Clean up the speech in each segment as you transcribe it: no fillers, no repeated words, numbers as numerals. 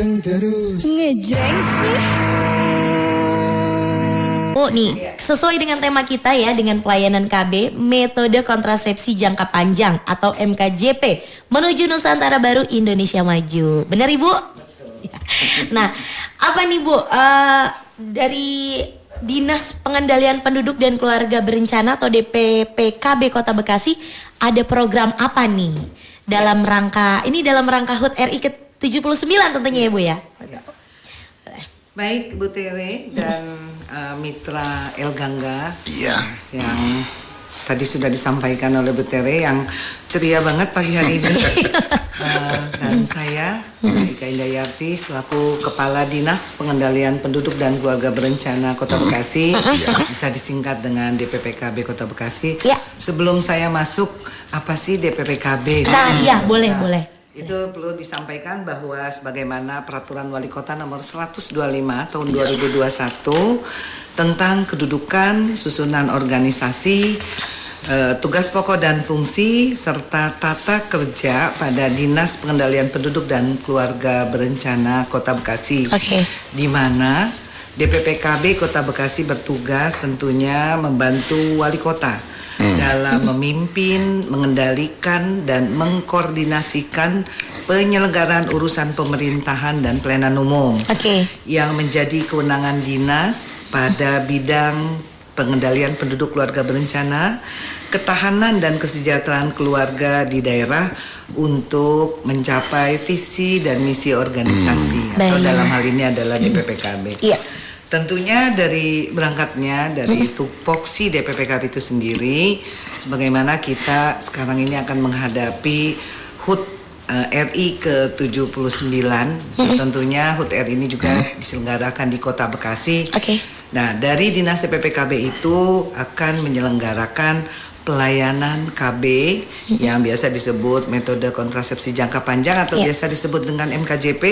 ganteng terus. Ngejreng sih. Oh nih, sesuai dengan tema kita ya, dengan pelayanan KB, metode kontrasepsi jangka panjang atau MKJP menuju Nusantara Baru Indonesia Maju. Benar Ibu? Nah, apa nih Bu, dari Dinas Pengendalian Penduduk dan Keluarga Berencana atau DPPKB Kota Bekasi ada program apa nih dalam rangka HUT RI ke-79 tentunya ya Bu ya? Baik Bu Tere dan Mitra El Gangga yang tadi sudah disampaikan oleh Bu Tere yang ceria banget pagi hari ini. Dan saya Ika Indayarti selaku Kepala Dinas Pengendalian Penduduk dan Keluarga Berencana Kota Bekasi, bisa disingkat dengan DPPKB Kota Bekasi. Sebelum saya masuk, apa sih DPPKB? Nah iya boleh. Itu perlu disampaikan bahwa sebagaimana Peraturan Wali Kota Nomor 125 Tahun 2021 tentang kedudukan, susunan organisasi, tugas pokok dan fungsi serta tata kerja pada Dinas Pengendalian Penduduk dan Keluarga Berencana Kota Bekasi, di mana DPPKB Kota Bekasi bertugas tentunya membantu wali kota dalam memimpin, mengendalikan dan mengkoordinasikan penyelenggaraan urusan pemerintahan dan pelayanan umum yang menjadi kewenangan dinas pada bidang pengendalian penduduk keluarga berencana, ketahanan dan kesejahteraan keluarga di daerah untuk mencapai visi dan misi organisasi atau dalam hal ini adalah DPPKB. Tentunya dari berangkatnya dari tupoksi DPPKB itu sendiri, sebagaimana kita sekarang ini akan menghadapi HUT RI ke-79, tentunya HUT RI ini juga diselenggarakan di Kota Bekasi. Nah, dari Dinas DPPKB itu akan menyelenggarakan pelayanan KB yang biasa disebut metode kontrasepsi jangka panjang atau biasa disebut dengan MKJP.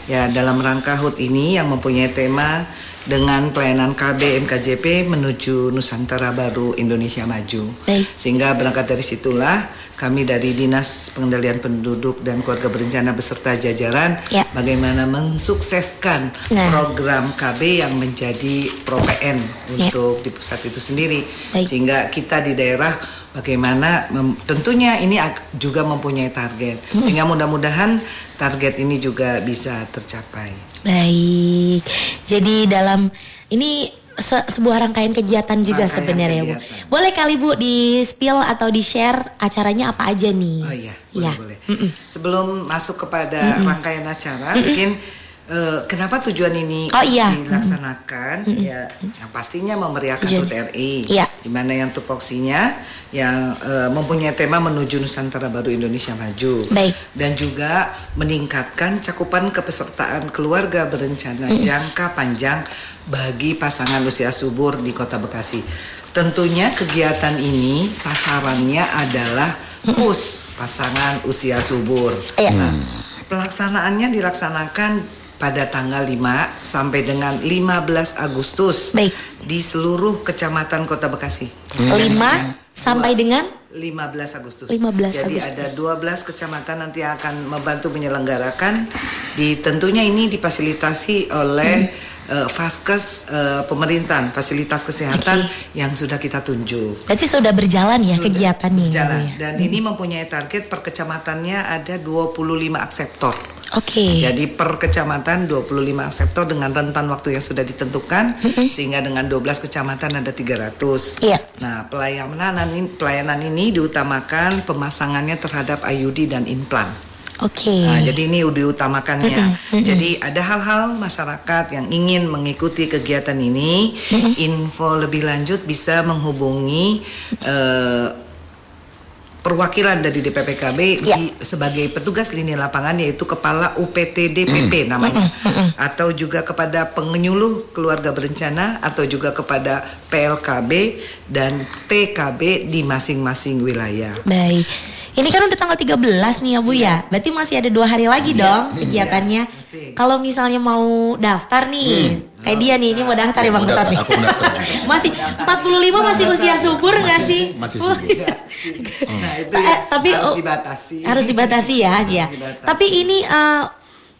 Ya, dalam rangka HUT ini yang mempunyai tema dengan pelayanan KB MKJP menuju Nusantara Baru Indonesia Maju. Sehingga berangkat dari situlah kami dari Dinas Pengendalian Penduduk dan Keluarga Berencana beserta jajaran bagaimana mensukseskan program KB yang menjadi ProPN untuk di pusat itu sendiri. Sehingga kita di daerah bagaimana tentunya ini juga mempunyai target. Sehingga mudah-mudahan target ini juga bisa tercapai. Baik. Jadi dalam ini sebuah rangkaian kegiatan juga sebenarnya Bu. Boleh kali Bu di-spill atau di-share acaranya apa aja nih? Oh iya, boleh. Sebelum masuk kepada rangkaian acara, mungkin kenapa tujuan ini dilaksanakan? Ya, yang pastinya memeriahkan HUT RI, di mana yang tupoksinya yang mempunyai tema menuju Nusantara Baru Indonesia Maju, dan juga meningkatkan cakupan kepesertaan keluarga berencana jangka panjang bagi pasangan usia subur di Kota Bekasi. Tentunya kegiatan ini sasarannya adalah PUS, pasangan usia subur. Nah, pelaksanaannya dilaksanakan pada tanggal 5 sampai dengan 15 Agustus di seluruh kecamatan Kota Bekasi. 5 sampai dengan 15 Agustus. Jadi ada 12 kecamatan nanti akan membantu menyelenggarakan. Tentunya ini difasilitasi oleh Vaskes pemerintahan, fasilitas kesehatan yang sudah kita tunjuk. Berarti sudah berjalan ya kegiatannya. Berjalan. Dan ini mempunyai target per kecamatannya ada 25 akseptor. Jadi per kecamatan 25 akseptor dengan rentan waktu yang sudah ditentukan, sehingga dengan 12 kecamatan ada 300. Nah, pelayanan ini diutamakan pemasangannya terhadap IUD dan implan. Nah, jadi ini diutamakannya. Jadi ada hal-hal masyarakat yang ingin mengikuti kegiatan ini, info lebih lanjut bisa menghubungi perwakilan dari DPPKB sebagai petugas lini lapangan, yaitu Kepala UPT DPP namanya, atau juga kepada penyuluh keluarga berencana, atau juga kepada PLKB dan TKB di masing-masing wilayah. Baik. Ini kan udah tanggal 13 nih ya Bu ya. Berarti masih ada 2 hari lagi dong kegiatannya. Kalau misalnya mau daftar nih, kayak dia nih, ini mau daftar ya Bang Butot nih. Masih 45 masih usia subur nggak sih? Masih subur. Nah, itu tapi harus dibatasi. Harus dibatasi ya, ya. Tapi ini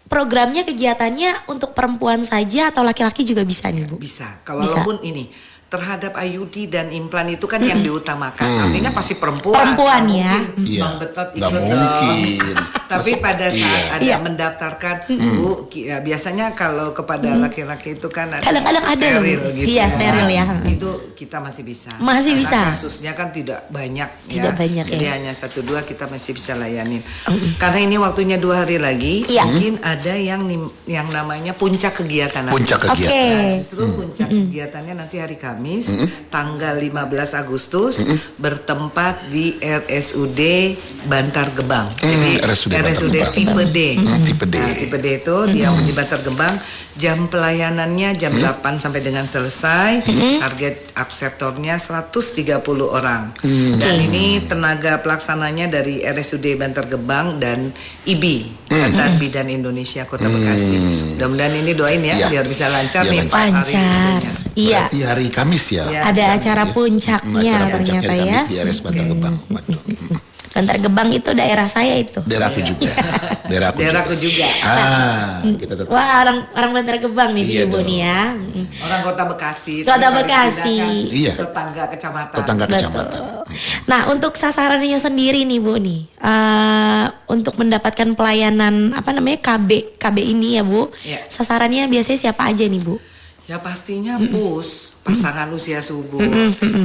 programnya kegiatannya untuk perempuan saja atau laki-laki juga bisa nih Bu? Bisa. Walaupun ini terhadap IUD dan implan itu kan yang diutamakan. Artinya pasti perempuan. Perempuan ya. Iya. Bang Betot Nggak ikut mungkin. Tapi pada saat ada Iya. mendaftarkan, Bu, biasanya kalau kepada laki-laki itu kan ada Kadang-kadang ada loh, steril Bu. gitu. Iya, steril ya. Itu kita masih bisa. Masih Karena bisa. kasusnya kan tidak banyak Tidak ya. banyak, Jadi ya. hanya 1-2 kita masih bisa layanin. Karena ini waktunya 2 hari lagi, Iya. mungkin ada yang namanya puncak kegiatan. nanti. Puncak Oke. kegiatan. Nah, justru puncak kegiatannya nanti hari Kamis tanggal 15 Agustus bertempat di RSUD Bantar Gebang. Jadi RSUD Bantar Gebang. tipe D. Tipe D. Nah, tipe D itu dia di Bantar Gebang. Jam pelayanannya jam 8 sampai dengan selesai. Target akseptornya 130 orang. Dan ini tenaga pelaksananya dari RSUD Bantar Gebang dan IBI, Ikatan Bidan Indonesia Kota Bekasi. Mudah-mudahan ini doain ya Iya. biar bisa lancar Biar nih lancar. pas hari Lancar. tentunya. Iya. Berarti hari Kamis ya. Iya. Ada acara Iya. puncaknya Acara puncaknya ternyata hari ya. Kamis di RS Bantar Gebang. Waduh. Bantar Gebang itu daerah saya itu. Daerah aku juga. Daerah aku Daerahku juga. Kita tetap. Wah, orang Bantar Gebang nih si Iya Ibu dong. nih ya. Orang Kota Bekasi. Kota tapi harus Bekasi. pindahkan Iya. Tetangga kecamatan. Tetangga Betul. kecamatan. Nah, untuk sasarannya sendiri nih Bu nih, untuk mendapatkan pelayanan apa namanya KB ini ya Bu, Iya. sasarannya biasanya siapa aja nih Bu? Ya pastinya pasangan usia subur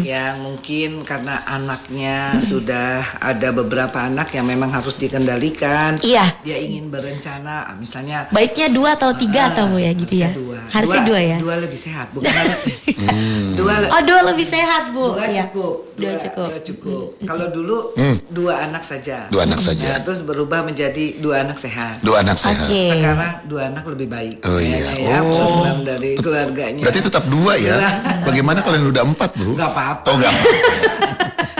yang mungkin karena anaknya sudah ada beberapa anak yang memang harus dikendalikan. Iya. Dia ingin berencana misalnya Baiknya 2 atau 3 atau Bu ya gitu ya? Harusnya 2 ya? 2 lebih sehat, bukan harus. 2 Oh 2 lebih sehat Bu. Dua Iya. cukup. Dua cukup. Dua cukup. Kalau dulu 2 anak saja. 2 anak saja. Nah, terus berubah menjadi 2 anak sehat. 2 anak sehat. Oke. Sekarang 2 anak lebih baik. Oh iya. Kayaknya ya, Oh. program dari keluarganya. Berarti tetap 2 ya. Bagaimana kalau yang udah 4 Bu? Nggak apa-apa. Oh enggak.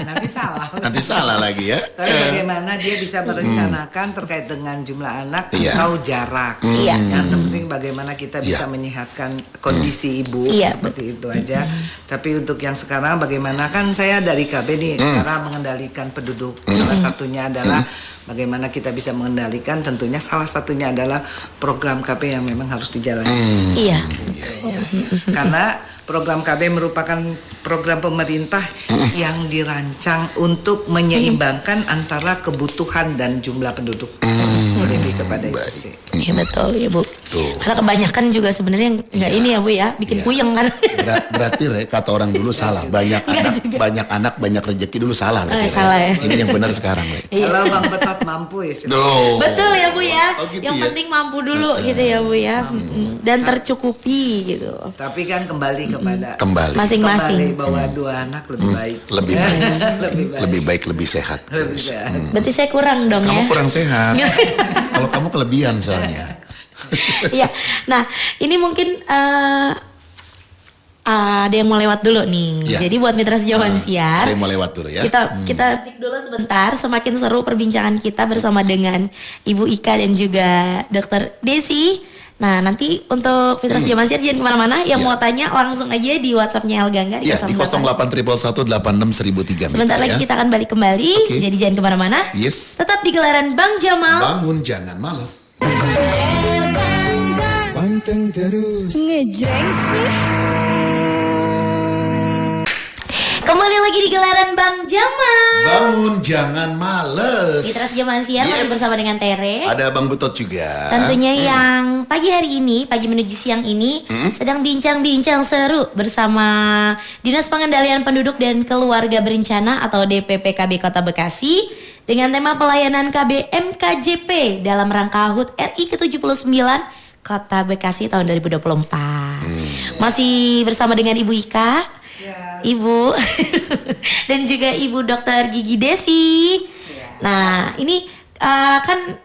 Nanti salah. Nanti salah lagi ya. Tapi bagaimana dia bisa merencanakan terkait dengan jumlah anak Iya. atau jarak. Iya. Yang penting bagaimana kita bisa Iya. menyehatkan kondisi ibu Iya. seperti itu aja. Tapi untuk yang sekarang bagaimana kan saya dari KB nih cara mengendalikan penduduk. Salah satunya adalah bagaimana kita bisa mengendalikan, tentunya salah satunya adalah program KB yang memang harus dijalani. Iya. Karena program KB merupakan program pemerintah yang dirancang untuk menyeimbangkan antara kebutuhan dan jumlah penduduk. Lebih kepada itu sih. Iya betul ya Bu. Tuh. Karena kebanyakan juga sebenarnya nggak ini ya Bu ya, bikin Iya. puyeng kan. Berarti Re, kata orang dulu salah. Banyak anak, banyak rezeki dulu salah. Berarti, Re. Salah ya. Ini yang benar sekarang, Re. Kalau Bang Betot mampu ya sih. Tuh. Betul ya Bu ya. Oh, gitu Yang ya? penting mampu dulu gitu ya Bu ya. Dan tercukupi gitu. Tapi kan kembali kepada Kembali. Masing-masing. kembali bahwa 2 anak lebih baik. Lebih baik. lebih baik. Lebih baik, lebih sehat. Lebih Terus. sehat. Berarti saya kurang dong Kamu ya. kurang sehat. Kalau kamu kelebihan soalnya. Iya. Nah, ini mungkin ada yang mau lewat dulu nih. Iya. Jadi buat mitra sejauhan siar, Ada yang mau lewat dulu ya. kita break dulu sebentar. Semakin seru perbincangan kita bersama dengan Ibu Ika dan juga Dokter Desi. Nah, nanti untuk mitra sejauhan siar jangan kemana-mana. Yang Iya. mau tanya langsung aja di WhatsApp-nya El Gangga Ya, di 0811861003. Sebentar lagi kita akan balik kembali. Oke. Jadi jangan kemana-mana. Yes. Tetap di gelaran Bang Jamal. Bangun jangan malas. Panteng terus. Kembali lagi di gelaran Bang Jamal. Bangun jangan males. Mitra sejauhan siar masih bersama dengan Tere. Ada Bang Betot juga. Tentunya yang pagi hari ini, pagi menuju siang ini sedang bincang-bincang seru bersama Dinas Pengendalian Penduduk dan Keluarga Berencana atau DPPKB Kota Bekasi dengan tema pelayanan KB MKJP dalam rangka HUT RI ke-79 Kota Bekasi tahun 2024. Masih bersama dengan Ibu Ika, Ibu dan juga Ibu Dokter Gigi Desi. Nah, ini kan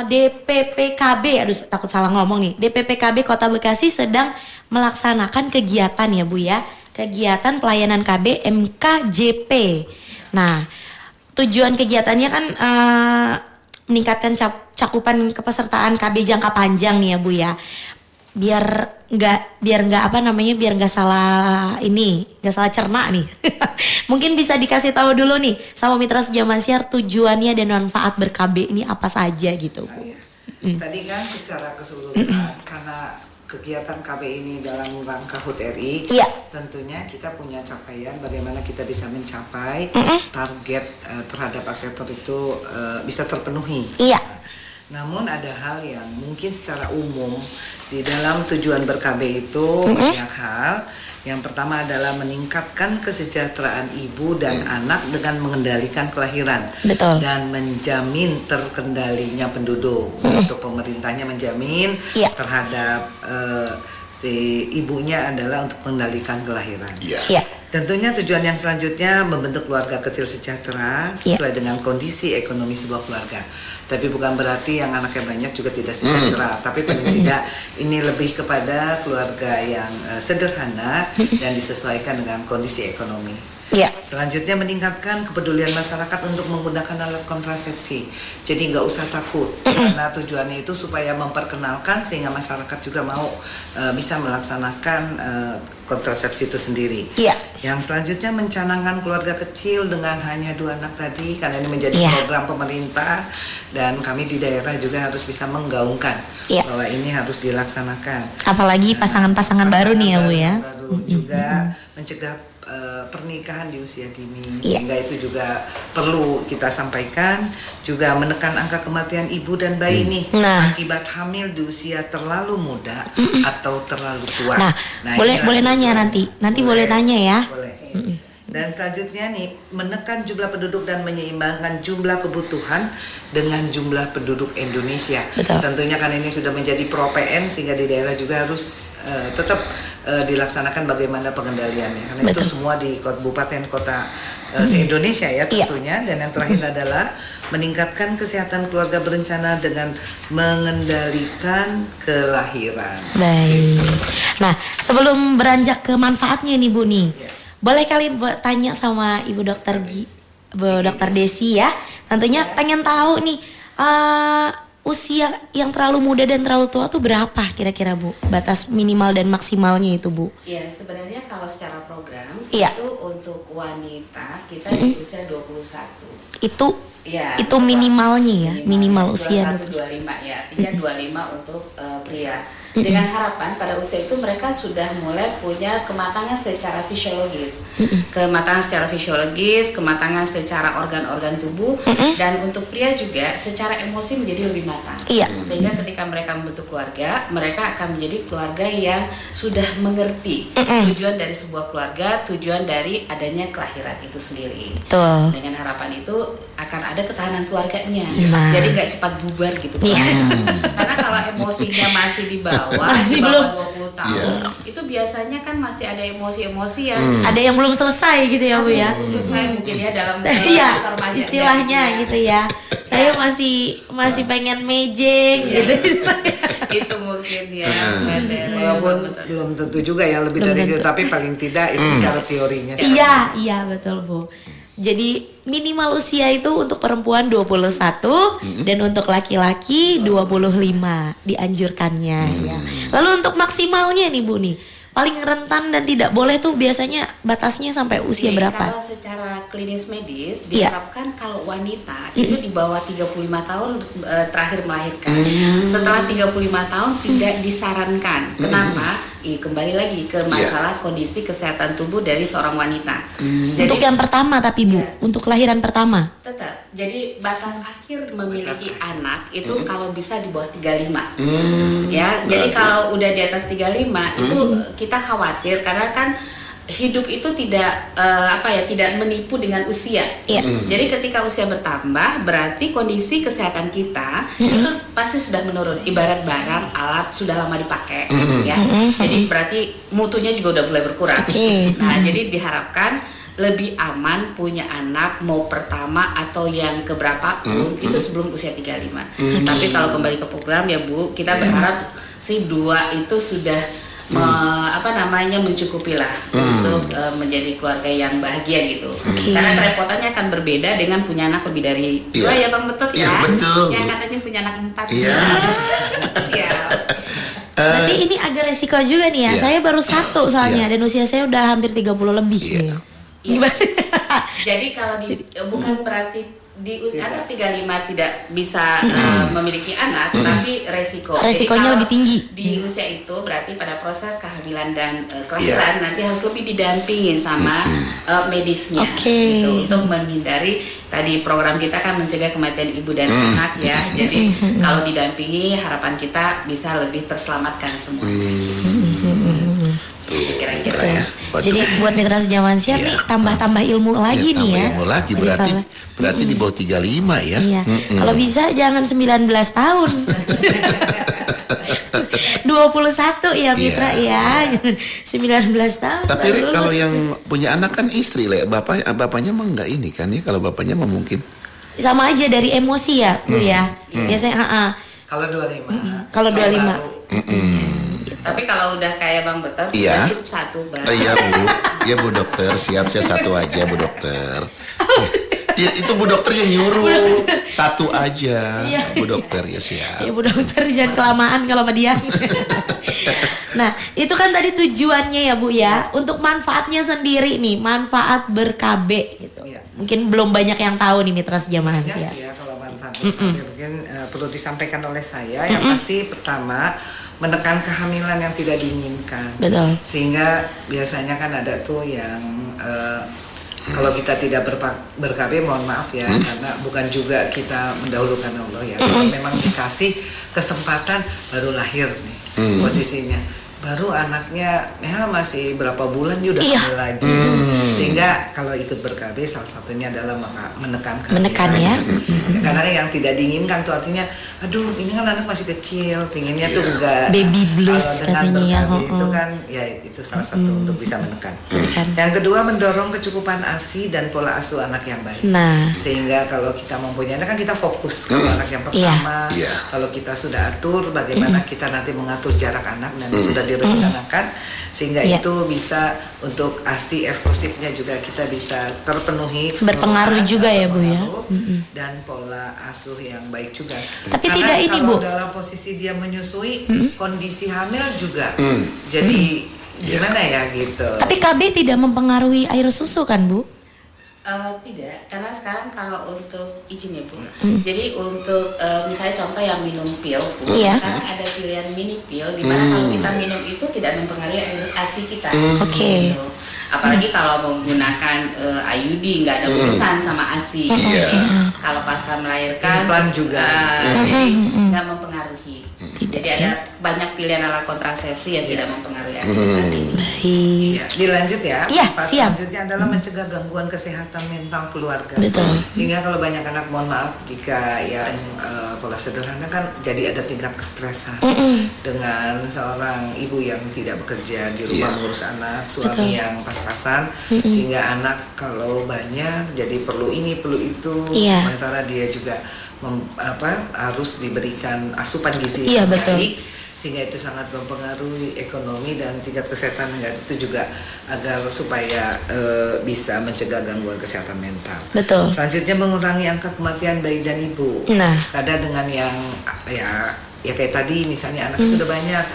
DPPKB, aduh takut salah ngomong nih. DPPKB Kota Bekasi sedang melaksanakan kegiatan ya Bu ya. Kegiatan pelayanan KB MKJP. Nah, tujuan kegiatannya kan meningkatkan cakupan kepesertaan KB jangka panjang nih ya Bu ya. Biar nggak apa namanya, biar nggak salah cerna nih. Mungkin bisa dikasih tahu dulu nih sama mitra sejauhan siar tujuannya dan manfaat ber-KB ini apa saja gitu Bu. Tadi kan secara keseluruhan karena kegiatan KB ini dalam rangka HUT RI, Iya. tentunya kita punya capaian bagaimana kita bisa mencapai target terhadap sektor itu bisa terpenuhi. Iya. Namun ada hal yang mungkin secara umum di dalam tujuan ber-KB itu banyak hal. Yang pertama adalah meningkatkan kesejahteraan ibu dan anak dengan mengendalikan kelahiran. Betul. Dan menjamin terkendalinya penduduk. Untuk pemerintahnya menjamin Iya. terhadap si ibunya adalah untuk mengendalikan kelahiran. Iya. Tentunya tujuan yang selanjutnya membentuk keluarga kecil sejahtera sesuai dengan kondisi ekonomi sebuah keluarga. Tapi bukan berarti yang anaknya banyak juga tidak sejahtera. Tapi paling tidak ini lebih kepada keluarga yang sederhana dan disesuaikan dengan kondisi ekonomi. Iya. Selanjutnya meningkatkan kepedulian masyarakat untuk menggunakan alat kontrasepsi. Jadi nggak usah takut karena tujuannya itu supaya memperkenalkan sehingga masyarakat juga mau bisa melaksanakan kontrasepsi itu sendiri. Iya. Yang selanjutnya mencanangkan keluarga kecil dengan hanya 2 anak tadi karena ini menjadi Iya. program pemerintah dan kami di daerah juga harus bisa menggaungkan Iya. bahwa ini harus dilaksanakan. Apalagi pasangan-pasangan baru nih ya Bu ya. Baru juga mencegah pernikahan di usia dini, Iya. sehingga itu juga perlu kita sampaikan. Juga menekan angka kematian ibu dan bayi nih Nah. akibat hamil di usia terlalu muda atau terlalu tua. Nah, boleh inilah nanya tujuan. nanti boleh tanya ya. Boleh. Dan selanjutnya nih menekan jumlah penduduk dan menyeimbangkan jumlah kebutuhan dengan jumlah penduduk Indonesia. Betul. Tentunya kan ini sudah menjadi pro PN sehingga di daerah juga harus tetap dilaksanakan bagaimana pengendaliannya. Karena itu Betul. semua di kabupaten kota se-Indonesia ya Iya. tentunya. Dan yang terakhir adalah meningkatkan kesehatan keluarga berencana dengan mengendalikan kelahiran. Baik. Nah, sebelum beranjak ke manfaatnya nih Bu nih. Boleh kali tanya sama Ibu Dokter Bu Dokter Desi ya. Tentunya pengen tahu nih usia yang terlalu muda dan terlalu tua tuh berapa kira-kira Bu? Batas minimal dan maksimalnya itu Bu. Ya, sebenarnya kalau secara program Iya. itu untuk wanita kita di usia 21. Ya, Itu minimalnya ya, minimal usia 25 ya, artinya 25 untuk pria. Dengan harapan pada usia itu mereka sudah mulai punya kematangan secara fisiologis. Kematangan secara fisiologis, kematangan secara organ-organ tubuh, dan untuk pria juga secara emosi menjadi lebih matang. Iya. Sehingga ketika mereka membentuk keluarga, mereka akan menjadi keluarga yang sudah mengerti tujuan dari sebuah keluarga, tujuan dari adanya kelahiran itu sendiri. Betul. Dengan harapan itu akan ada ketahanan keluarganya, Nah. jadi nggak cepat bubar gitu. Iya. Karena kalau emosinya masih di bawah, Masih di belum. bawah 20 tahun, itu biasanya kan masih ada emosi-emosi yang Ada yang belum selesai gitu ya Bu ya. selesai mungkin ya dalam Iya, masa remajanya istilahnya gitu ya. Saya masih pengen mejeng gitu. Itu mungkin ya. Walaupun belum tentu juga ya lebih Belum dari tentu. itu, tapi paling tidak itu secara teorinya. Iya betul Bu. Jadi minimal usia itu untuk perempuan 21 dan untuk laki-laki 25 dianjurkannya ya. Lalu untuk maksimalnya nih Bu nih, paling rentan dan tidak boleh tuh biasanya batasnya sampai usia Jadi, berapa? Kalau secara klinis medis Iya. diharapkan kalau wanita itu di bawah 35 tahun terakhir melahirkan. Setelah 35 tahun tidak disarankan. Kenapa? Kembali lagi ke masalah kondisi kesehatan tubuh dari seorang wanita. Jadi Untuk yang pertama tapi Bu, Iya. untuk kelahiran pertama. tetap. Jadi batas akhir memiliki anak itu kalau bisa di bawah 35. Ya, jadi kalau udah di atas 35 itu kita khawatir karena kan hidup itu tidak tidak menipu dengan usia. Iya. Jadi ketika usia bertambah berarti kondisi kesehatan kita itu pasti sudah menurun. Ibarat barang alat sudah lama dipakai ya. Jadi berarti mutunya juga udah mulai berkurang. Oke. Nah, jadi diharapkan lebih aman punya anak mau pertama atau yang keberapa pun itu sebelum usia 35. Tapi kalau kembali ke program ya Bu, kita berharap si 2 itu sudah mencukupi lah untuk menjadi keluarga yang bahagia gitu. Karena kerepotannya akan berbeda dengan punya anak lebih dari 2 ya Bang Betot ya. Iya, betul. Yang katanya punya anak 4. Iya. Ya. Berarti ini agak resiko juga nih ya. Iya. Saya baru 1 soalnya dan usia saya udah hampir 30 lebih nih. Gimana? Jadi kalau bukan berarti di usia Tidak. atas 35 tidak bisa memiliki anak, tapi resikonya Resikonya lebih tinggi. Di usia itu berarti pada proses kehamilan dan kelahiran nanti harus lebih didampingin sama medisnya, Oke. gitu, untuk menghindari tadi program kita kan mencegah kematian ibu dan anak ya. Jadi kalau didampingi harapan kita bisa lebih terselamatkan semua. Kira-kira ya. Waduh. Jadi buat mitra sejaman siap nih tambah-tambah ilmu lagi nih ya. Ilmu lagi berarti di bawah 35 ya. Iya. Kalau bisa jangan 19 tahun. 21 ya mitra ya. 19 tahun. Tapi baru Rik, lulus. kalau yang punya anak kan istri, Le. Bapaknya mah enggak ini kan ya. Kalau bapaknya mah mungkin. sama aja dari emosi ya Bu ya. Biasanya Kalau 25. Kalau 25. Tapi kalau udah kayak Bang Beton, Iya. udah cukup satu, Bang. Iya Bu, iya Bu dokter, siap saya satu aja Bu dokter. Itu Bu dokter yang nyuruh satu aja, Bu dokter ya siap. Ya Bu dokter jangan kelamaan kalau sama dia. Nah itu kan tadi tujuannya ya Bu ya. Untuk manfaatnya sendiri nih, manfaat ber-KB gitu. Iya. Mungkin belum banyak yang tahu nih mitra sejamahan sih ya. Sih ya kalau manfaat mungkin perlu disampaikan oleh saya. Yang pasti pertama menekan kehamilan yang tidak diinginkan. Betul. Sehingga biasanya kan ada tuh yang kalau kita tidak ber-KB, mohon maaf ya, karena bukan juga kita mendahulukan Allah ya. Kalau memang dikasih kesempatan baru lahir nih posisinya. Baru anaknya ya masih berapa bulan dia udah hamil lagi. Sehingga kalau ikut ber-KB salah satunya adalah menekan kehamilan. Menekan ya. Karena yang tidak diinginkan tuh artinya aduh ini kan anak masih kecil, pinginnya tuh enggak. Baby blues Kalau dengan katanya ya, ber-KB itu kan ya itu salah satu untuk bisa menekan. Yang kedua mendorong kecukupan ASI dan pola asuh anak yang baik. Nah. Sehingga kalau kita mempunyai anak kan kita fokus ke anak yang pertama. Iya. Kalau kita sudah atur bagaimana kita nanti mengatur jarak anak dan sudah direncanakan sehingga Iya. itu bisa untuk ASI eksklusifnya juga kita bisa terpenuhi. Berpengaruh keseluruhan, juga ya, Bu, ya. berpengaruh, dan pola asuh yang baik juga. Tapi Karena tidak ini, kalau Bu. dalam posisi dia menyusui kondisi hamil juga jadi gimana ya gitu. Tapi KB tidak mempengaruhi air susu kan Bu? Tidak, karena sekarang kalau untuk izin ya Bu, jadi untuk misalnya contoh yang minum pil Bu, Iya. sekarang ada pilihan mini pil di mana kalau kita minum itu tidak mempengaruhi air ASI kita. Oke. Gitu. Apalagi kalau menggunakan IUD nggak ada urusan sama ASI. Jadi kalau pasca melahirkan Implan juga. jadi nggak mempengaruhi. Jadi ada banyak pilihan alat kontrasepsi yang tidak mempengaruhi ASI saat ini. Baik. Ya, dilanjut ya. Iya, Manfaat siap. selanjutnya adalah mencegah gangguan kesehatan mental keluarga. Betul. Sehingga kalau banyak anak, mohon maaf jika yang pola sederhana kan jadi ada tingkat kestresan dengan seorang ibu yang tidak bekerja di rumah mengurus anak, suami yang pas-pasan, sehingga anak kalau banyak jadi perlu ini perlu itu, Iya. sementara dia juga harus diberikan asupan gizi Iya, yang betul. baik, sehingga itu sangat mempengaruhi ekonomi dan tingkat kesehatan itu juga agar supaya bisa mencegah gangguan kesehatan mental. Betul. Selanjutnya mengurangi angka kematian bayi dan ibu. Nah. Ada dengan yang ya kayak tadi misalnya anak sudah banyak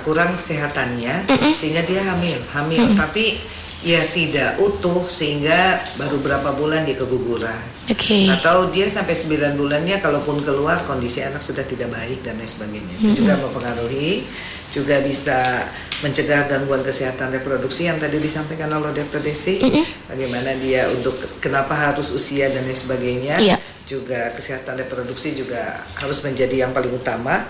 kurang kesehatannya sehingga dia hamil tapi ya tidak utuh sehingga baru berapa bulan dia keguguran. Oke. Atau dia sampai 9 bulannya kalaupun keluar kondisi anak sudah tidak baik dan lain sebagainya. Itu juga mempengaruhi, juga bisa mencegah gangguan kesehatan reproduksi yang tadi disampaikan oleh Dr. Desi. Bagaimana dia untuk kenapa harus usia dan lain sebagainya. Iya. Juga kesehatan reproduksi juga harus menjadi yang paling utama.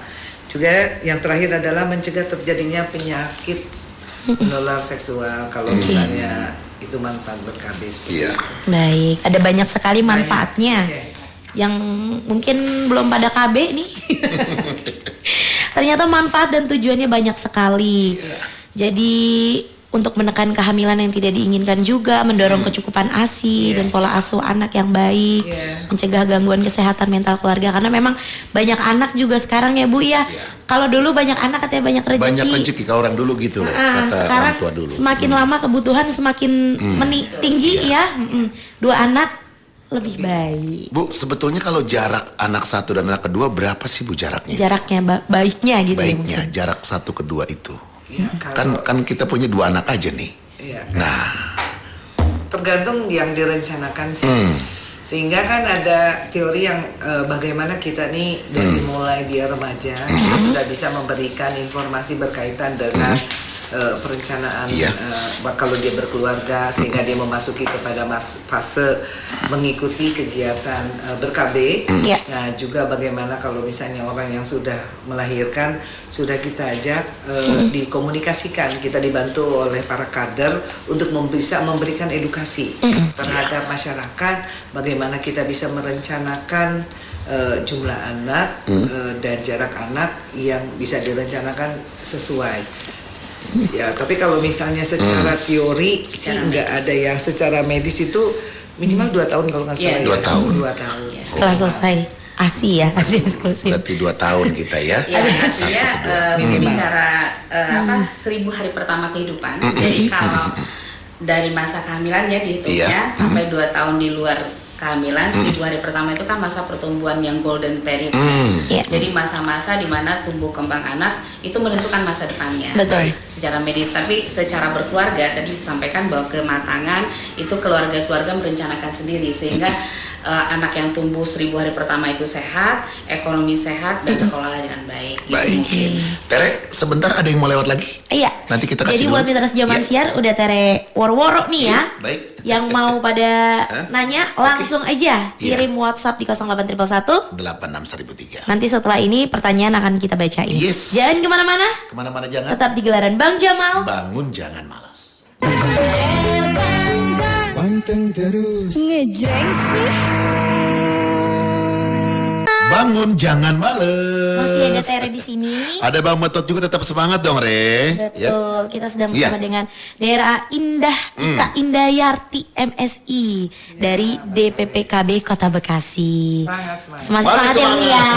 Juga yang terakhir adalah mencegah terjadinya penyakit menular seksual kalau misalnya itu manfaat ber-KB seperti Iya. itu. Baik, ada banyak sekali manfaatnya. Oke. Yang mungkin belum pada KB nih. Ternyata manfaat dan tujuannya banyak sekali. Jadi untuk menekan kehamilan yang tidak diinginkan juga, mendorong kecukupan ASI dan pola asuh anak yang baik, mencegah gangguan kesehatan mental keluarga. Karena memang banyak anak juga sekarang ya Bu ya. Kalau dulu banyak anak katanya banyak rezeki. Banyak rezeki kalau orang dulu gitu lah kata Sekarang orang tua dulu. semakin lama kebutuhan semakin tinggi ya. 2 anak lebih baik. Bu, sebetulnya kalau jarak anak satu dan anak kedua berapa sih Bu jaraknya? Jaraknya baiknya gitu Baiknya ya. jarak satu kedua itu. Ya, kalau- Kan kita punya 2 anak aja nih. Iya. Nah, Tergantung yang direncanakan sih. Sehingga kan ada teori yang bagaimana kita nih dari mulai dia remaja kita sudah bisa memberikan informasi berkaitan dengan perencanaan kalau dia berkeluarga, sehingga dia memasuki kepada fase mengikuti kegiatan ber-KB. Nah, juga bagaimana kalau misalnya orang yang sudah melahirkan sudah kita ajak dikomunikasikan, kita dibantu oleh para kader untuk bisa memberikan edukasi terhadap masyarakat, bagaimana kita bisa merencanakan jumlah anak dan jarak anak yang bisa direncanakan sesuai. Ya, tapi kalau misalnya secara teori sih nggak ada ya. Secara medis itu minimal 2 tahun kalau nggak salah. 2 tahun. 2 tahun. Ya, setelah selesai ASI ya, ASI eksklusif. Berarti 2 tahun kita ya. Ya, artinya bicara 1000 hari pertama kehidupan. Jadi kalau dari masa kehamilannya dihitungnya sampai 2 tahun di luar kehamilan, 1000 hari pertama itu kan masa pertumbuhan yang golden period. Jadi masa-masa di mana tumbuh kembang anak itu menentukan masa depannya. Betul. Secara medis, tapi secara berkeluarga tadi disampaikan bahwa kematangan itu keluarga-keluarga merencanakan sendiri, sehingga anak yang tumbuh 1000 hari pertama itu sehat, ekonomi sehat, dan terkelola dengan baik. Baik. Tere, sebentar ada yang mau lewat lagi? Iya. Nanti kita kasih Jadi dulu. buat mitra Jaman Siar udah Tere woro-woro nih ya. Baik. Yang mau pada nanya langsung aja kirim WhatsApp di 08111 86.003. Nanti setelah ini pertanyaan akan kita bacain. Yes. Jangan kemana-mana. Kemana-mana jangan. Tetap di gelaran Bang Jamal. Bangun jangan malas. Panteng terus. Ngejreng sih. Bangun jangan males. Masih ada Tere di sini. Ada Bang Metot juga, tetap semangat dong, Re. Betul, kita sedang bersama dengan daerah Indah Ika Indayarti MSI dari DPPKB Kota Bekasi. Semangat ya Bu ya.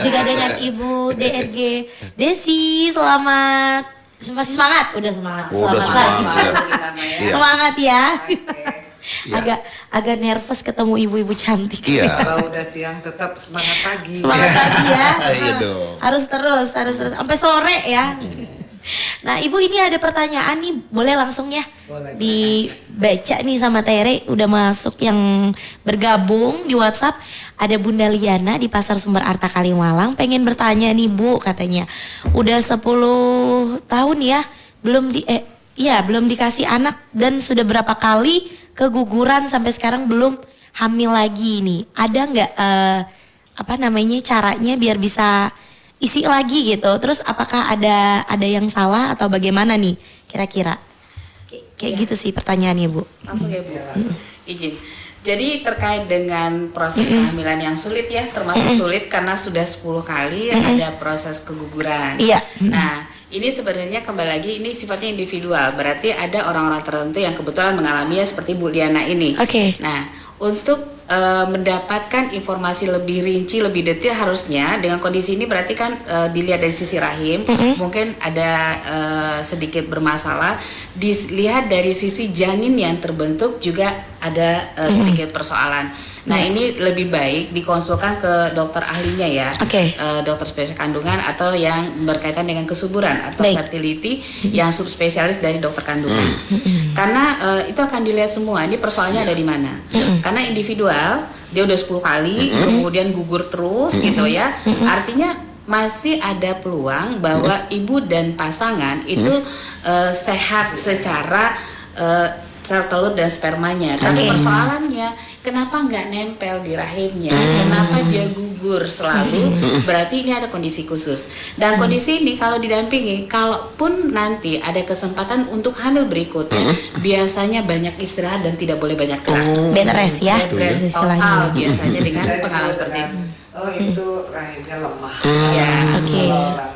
Juga dengan Ibu DRG Desi, selamat. Masih semangat? Udah semangat. Udah Selamat semangat. pagi. Iya. Semangat ya. Agak nervous ketemu ibu-ibu cantik. Iya. Kalau udah siang tetap semangat pagi. Semangat pagi ya. Iya dong. Harus terus sampai sore ya. Nah, Ibu ini ada pertanyaan nih, boleh langsung ya dibaca nih sama Tere, udah masuk yang bergabung di WhatsApp. Ada Bunda Liana di Pasar Sumber Arta Kalimalang pengen bertanya nih Bu, katanya. Udah 10 tahun ya belum dikasih anak dan sudah berapa kali keguguran sampai sekarang belum hamil lagi nih. Ada nggak caranya biar bisa isi lagi gitu? Terus apakah ada yang salah atau bagaimana nih kira-kira? Kayak gitu sih pertanyaannya Bu. Langsung ya Bu. Izin. Jadi terkait dengan proses kehamilan yang sulit ya, termasuk sulit karena sudah 10 kali ada proses keguguran. Iya. Nah, ini sebenarnya kembali lagi ini sifatnya individual. Berarti ada orang-orang tertentu yang kebetulan mengalaminya seperti Bu Liana ini. Oke. Nah, untuk mendapatkan informasi lebih rinci, lebih detail harusnya dengan kondisi ini berarti kan dilihat dari sisi rahim mungkin ada sedikit bermasalah, dilihat dari sisi janin yang terbentuk juga ada sedikit persoalan. Nah, ini lebih baik dikonsulkan ke dokter ahlinya ya, dokter spesialis kandungan atau yang berkaitan dengan kesuburan atau fertility yang subspesialis dari dokter kandungan. Karena itu akan dilihat semua ini persoalannya ada di mana. Karena individual dia udah 10 kali kemudian gugur terus gitu ya. Artinya masih ada peluang bahwa ibu dan pasangan itu sehat secara sel telur dan spermanya. Tapi persoalannya kenapa nggak nempel di rahimnya? Kenapa dia gugur selalu? Berarti ini ada kondisi khusus. Dan kondisi ini kalau didampingi, kalaupun nanti ada kesempatan untuk hamil berikutnya, biasanya banyak istirahat dan tidak boleh banyak gerak. Bed rest ya. Bed rest total biasanya dengan pengalaman seperti ini. Oh, itu rahimnya lemah. Iya.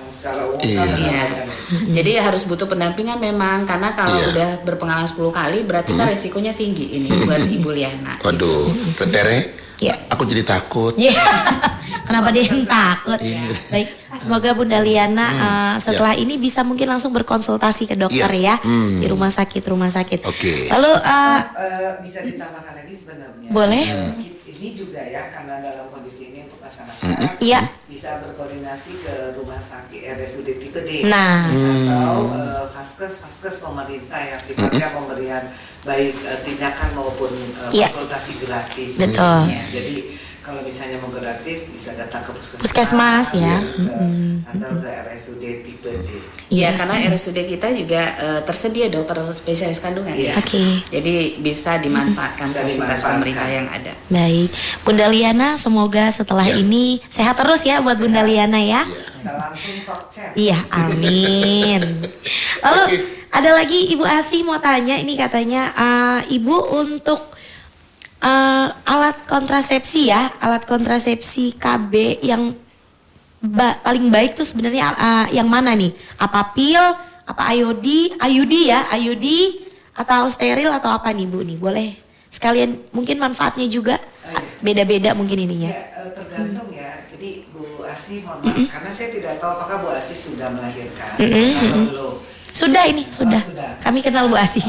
Secara umum Iya. Jadi harus butuh pendampingan memang, karena kalau udah berpengalaman 10 kali berarti kan resikonya tinggi ini buat Ibu Liana. Waduh, Tere, aku jadi takut. Kenapa dia yang takut? Baik, semoga Bunda Liana setelah ini bisa mungkin langsung berkonsultasi ke dokter ya di rumah sakit. Oke. Lalu bisa ditambahkan lagi sebenarnya. boleh? Ini juga ya, karena dalam kondisi ini untuk masyarakat Iya. bisa berkoordinasi ke rumah sakit RSUD tipe D Nah. atau vaskes pemerintah yang sifatnya pemberian baik tindakan maupun Iya. konsultasi gratis. Betul. Ya, jadi kalau misalnya mau gratis bisa datang ke Puskesmas, ya. atau ke RSUD tipe D. Ya, karena RSUD kita juga tersedia dokter spesialis kandungan. Iya. Oke. Jadi bisa dimanfaatkan Bisa fasilitas dimanfaatkan. pemerintah yang ada. Baik, Bunda Liana, semoga setelah ini sehat terus ya buat Bunda Liana ya. Salam Tok Chat. Iya, amin. Lalu ada lagi Ibu Asi mau tanya, ini katanya Ibu untuk alat kontrasepsi ya, alat kontrasepsi KB yang paling baik tuh sebenarnya yang mana nih? Apa pil, apa IUD ya, IUD atau steril atau apa nih Bu nih? Boleh sekalian mungkin manfaatnya juga beda-beda mungkin ininya. Ya, tergantung ya. Jadi Bu Asi mohon maaf karena saya tidak tahu apakah Bu Asi sudah melahirkan atau belum. Sudah ini, sudah. sudah. Kami kenal Bu Asi.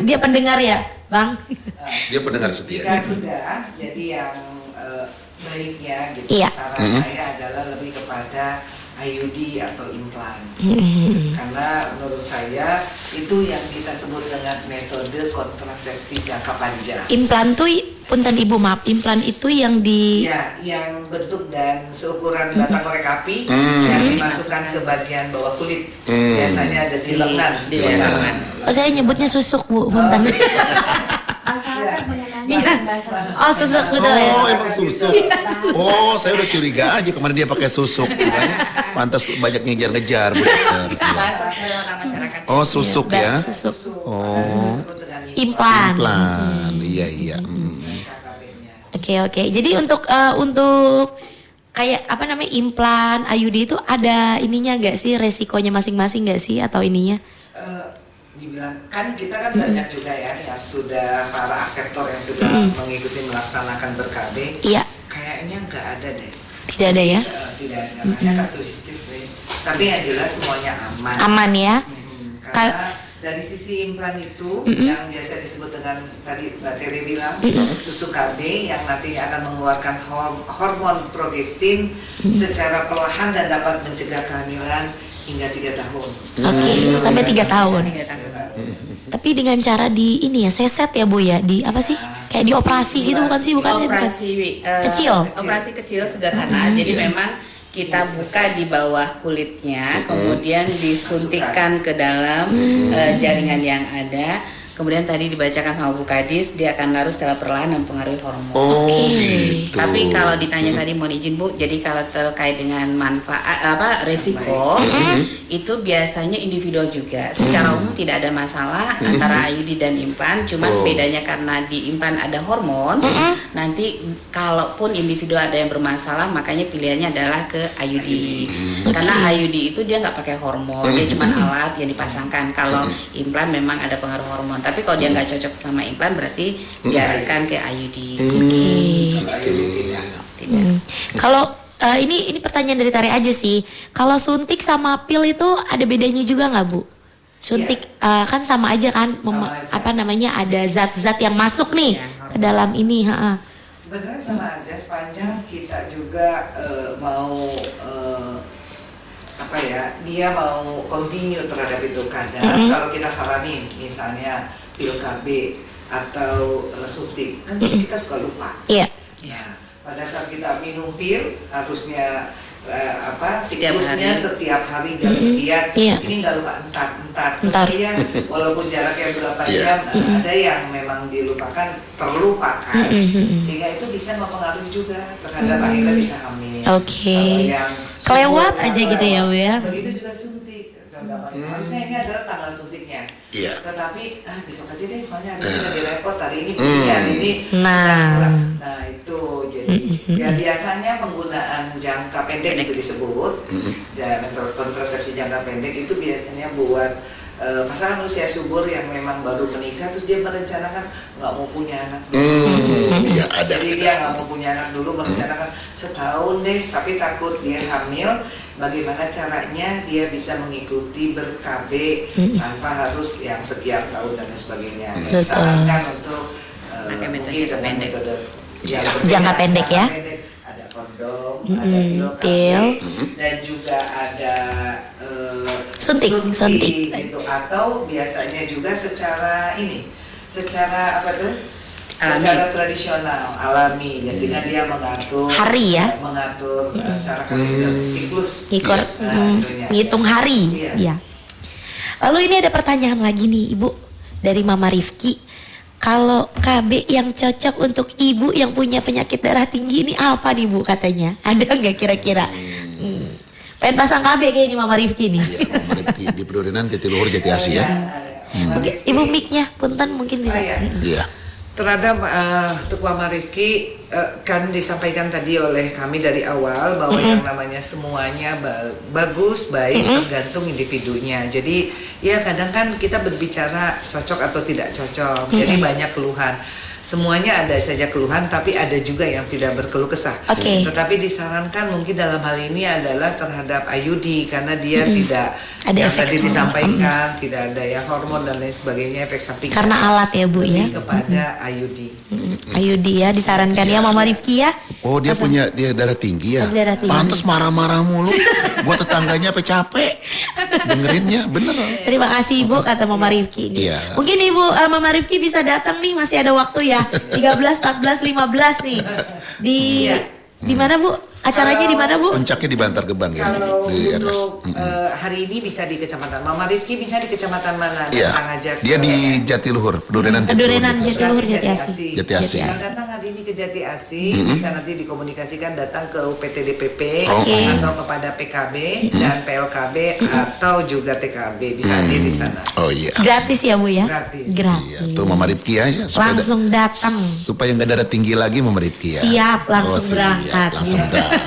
Dia pendengar ya, Bang? Dia pendengar setia. Jika sudah, jadi yang baiknya gitu. Iya. Saran saya adalah lebih kepada IUD atau implan. Karena menurut saya itu yang kita sebut dengan metode kontrasepsi jangka panjang. Implan tuh, punten Ibu maaf, implan itu yang di Ya, yang bentuk dan seukuran batang korek api yang dimasukkan ke bagian bawah kulit. Biasanya ada di lengan. Di lengan. Oh, saya nyebutnya susuk Bu, punten. Masyarakat mengenai Iya. bahasa susuk. Oh, susuk betul ya. Oh, emang susuk. Oh, saya udah curiga aja kemarin dia pakai susuk. Kan? Pantas banyak ngejar-ngejar Bu Dokter. Bahasa orang masyarakat. Oh, susuk ya. Susuk. Oh, Disebut dengan Implan. implan. Iya, iya. SKB-nya. Oke. Jadi untuk kayak apa namanya implan, IUD itu ada ininya nggak sih, resikonya masing-masing nggak sih atau ininya? Dibilang kan kita kan banyak juga ya yang sudah para akseptor yang sudah mengikuti melaksanakan ber-KB. Iya, Kayaknya nggak ada deh. tidak ada ya. Tidak ada. Makanya kasuistis nih. Tapi yang jelas semuanya aman. Aman ya. Karena dari sisi implan itu yang biasa disebut dengan tadi Mbak Tere bilang susu KB yang nantinya akan mengeluarkan hormon progestin secara perlahan dan dapat mencegah kehamilan hingga 3 tahun. Oke, sampai 3 tahun. 3 tahun. Tapi dengan cara di ini ya, seset ya Bu ya, di apa sih? Kayak dioperasi gitu bukan sih? Bukan Operasi Kecil? Operasi kecil sederhana. Jadi memang kita buka di bawah kulitnya, kemudian disuntikkan ke dalam jaringan yang ada. Kemudian tadi dibacakan sama Bu Kadis, dia akan larut secara perlahan mempengaruhi hormon. Oh, gitu. Tapi kalau ditanya tadi mohon izin Bu, jadi kalau terkait dengan manfaat resiko itu biasanya individual juga. Secara umum tidak ada masalah antara IUD dan implan, cuman bedanya karena di implan ada hormon. Nanti kalaupun individual ada yang bermasalah, makanya pilihannya adalah ke IUD. Karena IUD itu dia nggak pakai hormon, dia cuma alat yang dipasangkan. Kalau implan memang ada pengaruh hormon. Tapi kalau dia nggak cocok sama implan berarti diarahkan ke IUD. Tidak. Kalau ini pertanyaan dari Tari aja sih. Kalau suntik sama pil itu ada bedanya juga nggak Bu? Suntik kan sama aja kan, Sama aja. apa namanya ada zat-zat yang masuk nih ke dalam ini. Sebenarnya sama aja sepanjang kita juga mau apa ya, dia mau continue terhadap itu. Kadang kalau kita saranin misalnya pil KB atau suntik kan kita suka lupa. Iya. Ya, pada saat kita minum pil harusnya Setiap siklusnya hari. setiap hari jam sekian. Iya. Ini nggak lupa entar. Entar. Terus dia walaupun jaraknya berapa Iya. jam ada yang memang dilupakan, terlupakan, sehingga itu bisa mempengaruhi juga terhadap akhirnya bisa hamil. Oke. Kalau yang Kelewat subur, aja gitu ya, Bu ya. Begitu juga suntik. Harusnya ini adalah tanggal suntiknya. Iya. Tetapi besok aja deh, soalnya hari ini lagi repot, hari ini begini, hari ini Nah. kurang. Nah itu jadi ya biasanya penggunaan jangka pendek itu disebut dan metode kontrasepsi jangka pendek itu biasanya buat pasangan usia subur yang memang baru menikah terus dia merencanakan nggak mau punya anak dulu. Iya, ada. Jadi dia nggak mau punya anak dulu, merencanakan setahun deh, tapi takut dia hamil. Bagaimana caranya dia bisa mengikuti ber-KB tanpa harus yang sekian tahun dan sebagainya. Dan Betul. sarankan untuk Pakai metode mungkin jangka dengan pendek. metode Iya. Jangka pendek ya. Ada kondom, ada pil KB, dan juga ada Suntik. gitu. Atau biasanya juga secara apa tuh? Secara tradisional, alami, ya dengan dia mengatur Hari ya? mengatur secara kalender siklus, ngitung hari. Iya. Lalu ini ada pertanyaan lagi nih Ibu dari Mama Rifki. Kalau KB yang cocok untuk ibu yang punya penyakit darah tinggi ini apa nih Bu katanya? Ada nggak kira-kira? Pengen pasang KB kayak ini Mama Rifki nih. Iya, Mama Rifki di Pedurenan Jatiluhur Jatiasi ya. Mungkin Ibu mic-nya punten mungkin bisa. Iya. Terhadap untuk Mama Rifki kan disampaikan tadi oleh kami dari awal bahwa yang namanya semuanya bagus, baik, tergantung individunya. Jadi ya kadang kan kita berbicara cocok atau tidak cocok. Jadi banyak keluhan. Semuanya ada saja keluhan, tapi ada juga yang tidak berkeluh kesah. Tetapi disarankan mungkin dalam hal ini adalah terhadap IUD karena dia tidak ada yang efek tadi samping. disampaikan, tidak ada ya hormon dan lain sebagainya efek samping. Karena alat ya Bu ya. Lebih kepada IUD. IUD ya disarankan ya Mama Rifki ya. Oh dia punya darah tinggi ya. Darah tinggi. Pantes marah-marah mulu. Gua tetangganya apa capek dengerinnya bener. Terima kasih Ibu kata Mama Rifki ini. Iya. Mungkin Ibu Mama Rifki bisa datang nih masih ada waktu ya. 13, 14, 15 nih. Di mana Bu? Acaranya di mana Bu? Puncaknya di Bantar Gebang ya. Kalau Di RS. untuk hari ini bisa di kecamatan Mama Rifki bisa di kecamatan mana? Iya. Datang aja Dia di Jatiluhur, Pedurenan Pedurenan Jatiluhur. Jatiluhur Jatiasi. Jatiasi. Yang datang hari ini ke Jati Asi bisa nanti dikomunikasikan datang ke UPT DPP Oke. atau kepada PKB dan PLKB atau juga TKB bisa hadir di sana. Oh iya. Gratis ya Bu ya? Gratis. Iya, tuh Mama Rifki aja Langsung datang. supaya nggak darah tinggi lagi Mama Rifki ya. Siap, langsung berangkat. Langsung berangkat.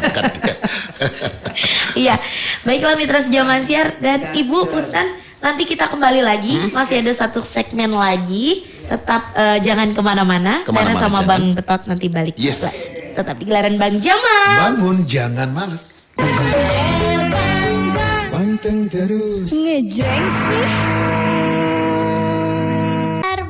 Iya, baiklah mitra sejaman siar dan Ibu punten nanti kita kembali lagi masih ada satu segmen lagi tetap jangan kemana-mana karena sama jangan. Bang Betot nanti balik Yes. juga. Tetap di gelaran Bang Jamal. Bangun jangan malas. Panteng terus.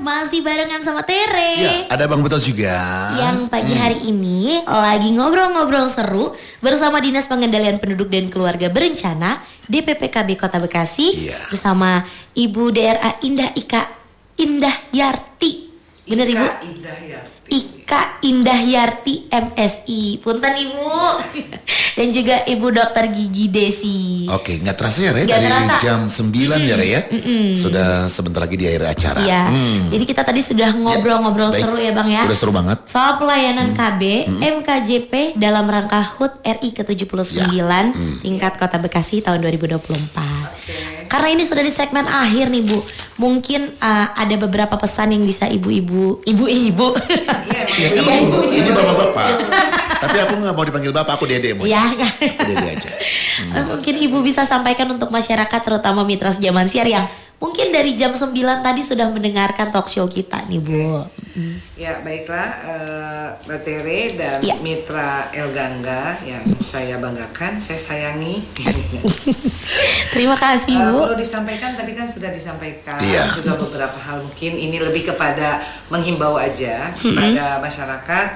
Masih barengan sama Tere. Ya, ada Bang Betot juga. Yang pagi hari ini lagi ngobrol-ngobrol seru bersama Dinas Pengendalian Penduduk dan Keluarga Berencana DPPKB Kota Bekasi Iya. bersama Ibu DRA Indah Yarti. Bener Ibu? Indah ya. Ika Indah Yarti MSI. Punten Ibu. Dan juga Ibu Dokter Gigi Desi. Oke, nggak terasa ya Re, Nggak dari terasa. jam 9 ya Re ya. Sudah sebentar lagi di akhir acara. Iya. Jadi kita tadi sudah ngobrol-ngobrol Baik. seru ya Bang ya. Udah seru banget. Soal pelayanan KB MKJP dalam rangka HUT RI ke-79 tingkat Kota Bekasi tahun 2024. Karena ini sudah di segmen akhir nih Bu, mungkin ada beberapa pesan yang bisa ibu-ibu. Ya, emang ini bapak-bapak. Tapi aku nggak mau dipanggil bapak, aku dede mau. Ya, Aku dede aja. mungkin ibu bisa sampaikan untuk masyarakat terutama mitra sejaman siar yang mungkin dari jam 9 tadi sudah mendengarkan talk show kita nih Bu. Ya baiklah Mbak Tere dan Ya. Mitra El Gangga yang saya banggakan, saya sayangi. Terima kasih Bu. Kalau disampaikan tadi kan sudah disampaikan Iya. juga beberapa hal mungkin ini lebih kepada menghimbau aja kepada masyarakat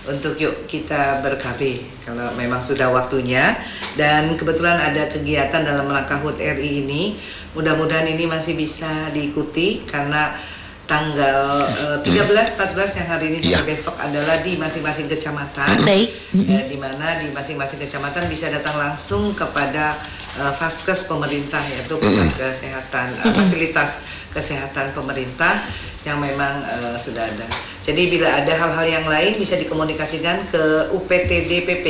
untuk yuk kita ber-KB kalau memang sudah waktunya dan kebetulan ada kegiatan dalam rangka HUT RI ini mudah-mudahan ini masih bisa diikuti karena tanggal 13, 14 yang hari ini sampai Iya. besok adalah di masing-masing kecamatan. Baik. Di mana di masing-masing kecamatan bisa datang langsung kepada Vaskes pemerintah yaitu pusat kesehatan fasilitas kesehatan pemerintah yang memang sudah ada. Jadi bila ada hal-hal yang lain bisa dikomunikasikan ke UPTD PP.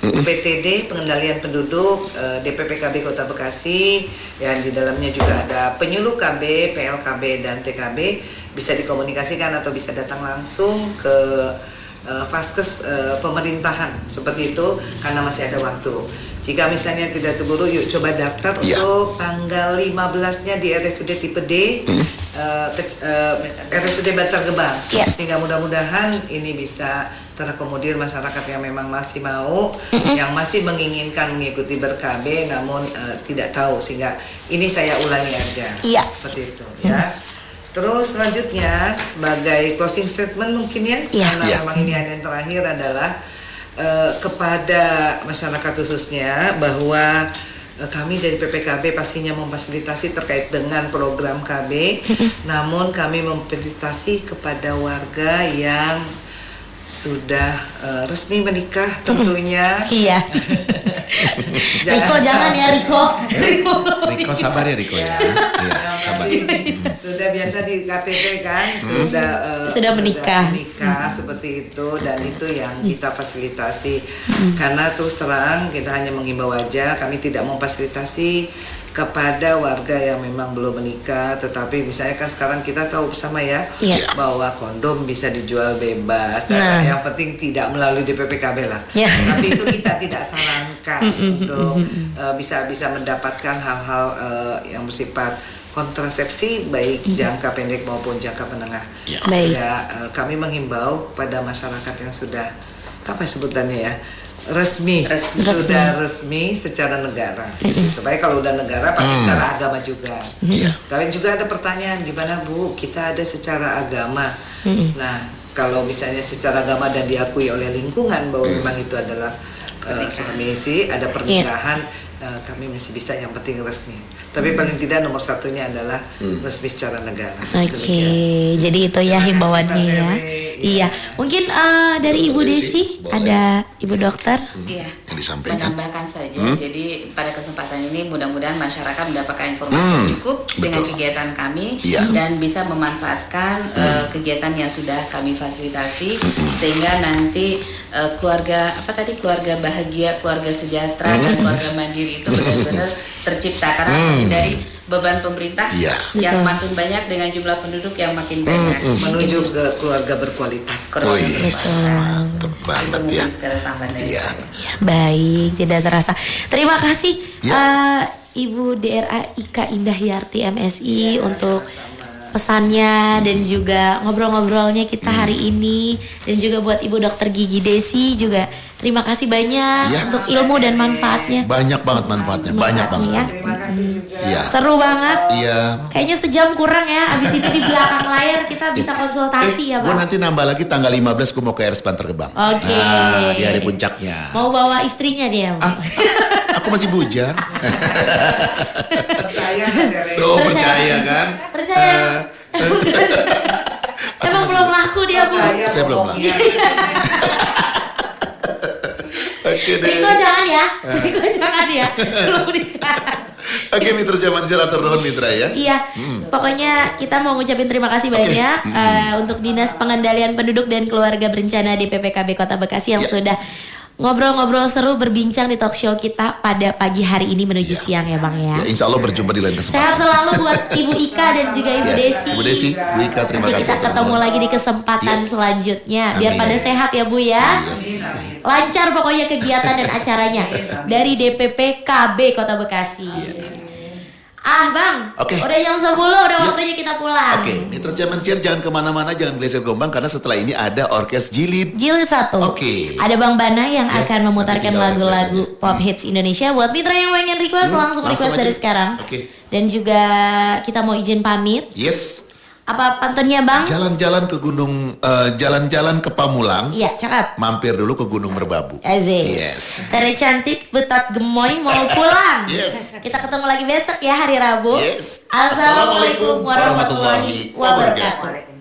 UPTD Pengendalian Penduduk DPPKB Kota Bekasi yang di dalamnya juga ada penyuluh KB, PLKB dan TKB bisa dikomunikasikan atau bisa datang langsung ke Vaskes pemerintahan seperti itu karena masih ada waktu. Jika misalnya tidak terburu, yuk coba daftar untuk tanggal 15-nya di RSUD tipe D, RSUD Bantar Gebang. Sehingga mudah-mudahan ini bisa terakomodir masyarakat yang memang masih mau, yang masih menginginkan mengikuti ber-KB namun tidak tahu, sehingga ini saya ulangi aja. Iya. Seperti itu ya. Terus selanjutnya sebagai closing statement mungkin ya, karena memang ini yang terakhir adalah kepada masyarakat khususnya bahwa kami dari PPKB pastinya memfasilitasi terkait dengan program KB, namun kami memfasilitasi kepada warga yang sudah resmi menikah tentunya. Iya. Riko jangan ya Riko. Riko sabar ya Riko ya. Iya, sabar. Sudah biasa di KTP kan, sudah menikah. Seperti itu, dan itu yang kita fasilitasi. Karena terus terang kita hanya mengimbau aja, kami tidak memfasilitasi kepada warga yang memang belum menikah, tetapi misalnya kan sekarang kita tahu bersama ya, bahwa kondom bisa dijual bebas, dan yang penting tidak melalui DPPKB lah. Tapi itu kita tidak sarankan untuk bisa mendapatkan hal-hal yang bersifat kontrasepsi baik jangka pendek maupun jangka menengah. Sehingga kami menghimbau kepada masyarakat yang sudah apa sebutannya ya, sudah resmi secara negara. Baik kalau udah negara pasti secara agama juga. Tapi juga ada pertanyaan, gimana Bu, kita ada secara agama. Nah, kalau misalnya secara agama dan diakui oleh lingkungan bahwa memang itu adalah suami istri, ada pernikahan, kami masih bisa, yang penting resmi. Tapi paling tidak nomor satunya adalah resmi secara negara. Jadi itu ya himbauannya ya. Iya, mungkin dari Ibu Desi ada Ibu Dokter. Iya. Yang disampaikan. Menambahkan saja. Jadi pada kesempatan ini mudah-mudahan masyarakat mendapatkan informasi yang cukup dengan kegiatan kami dan bisa memanfaatkan kegiatan yang sudah kami fasilitasi sehingga nanti keluarga keluarga bahagia, keluarga sejahtera dan keluarga mandiri itu benar-benar tercipta karena dari beban pemerintah yang makin banyak dengan jumlah penduduk yang makin banyak menuju ke keluarga berkualitas. Mantap banget ya. Iya. Baik, tidak terasa. Terima kasih Ibu DRA Ika Indahyarti MSI untuk pesannya dan juga ngobrol-ngobrolnya kita hari ini, dan juga buat Ibu Dokter Gigi Desi juga terima kasih banyak untuk ilmu dan manfaatnya. Banyak banget manfaatnya, banyak banget. Ya. Terima kasih juga. Seru banget. Iya. Kayaknya sejam kurang ya. Abis itu di belakang layar kita bisa konsultasi ya Gue Bang. nanti nambah lagi tanggal 15 gue mau ke Air Span Terbang. Oke. Di hari puncaknya. Mau bawa istrinya dia. Aku masih bujang. Percaya kan dari Tuh percaya kan? Percaya. Emang belum laku dia Bu. Saya belum laku. Oke deh. Riko jangan ya. Riko jangan ya. Belum nikah. Oke Mitra Zaman Silatur Nuhun Mitra ya. Iya, pokoknya kita mau ngucapin terima kasih banyak untuk Dinas Pengendalian Penduduk dan Keluarga Berencana di PPKB Kota Bekasi yang sudah ngobrol-ngobrol seru, berbincang di talk show kita pada pagi hari ini menuju siang ya Bang ya. Insya Allah berjumpa di lain kesempatan. Sehat selalu buat Ibu Ika dan juga Ibu Desi. Ibu Desi, Bu Ika terima Nanti kasih. kita ketemu lagi di kesempatan selanjutnya. Biar pada sehat ya Bu ya. Lancar pokoknya kegiatan dan acaranya dari DPP KB Kota Bekasi. Bang, udah jam 10, udah waktunya kita pulang. Oke, Mitra Zaman Share jangan kemana-mana, jangan geser gombang karena setelah ini ada Orkes Jilid. Jilid 1. Oke. Ada Bang Bana yang akan memutarkan Nanti tinggal lagu-lagu request pop hits Indonesia. Buat mitra yang pengen request langsung request aja. dari sekarang. Oke. Dan juga kita mau izin pamit. Yes. Apa pantunnya Bang? Jalan-jalan ke gunung, jalan-jalan ke Pamulang. Iya, cakep. Mampir dulu ke Gunung Merbabu. Asik. Yes. Tere cantik, betot gemoy mau pulang. Yes. Kita ketemu lagi besok ya hari Rabu. Yes. Assalamualaikum warahmatullahi wabarakatuh.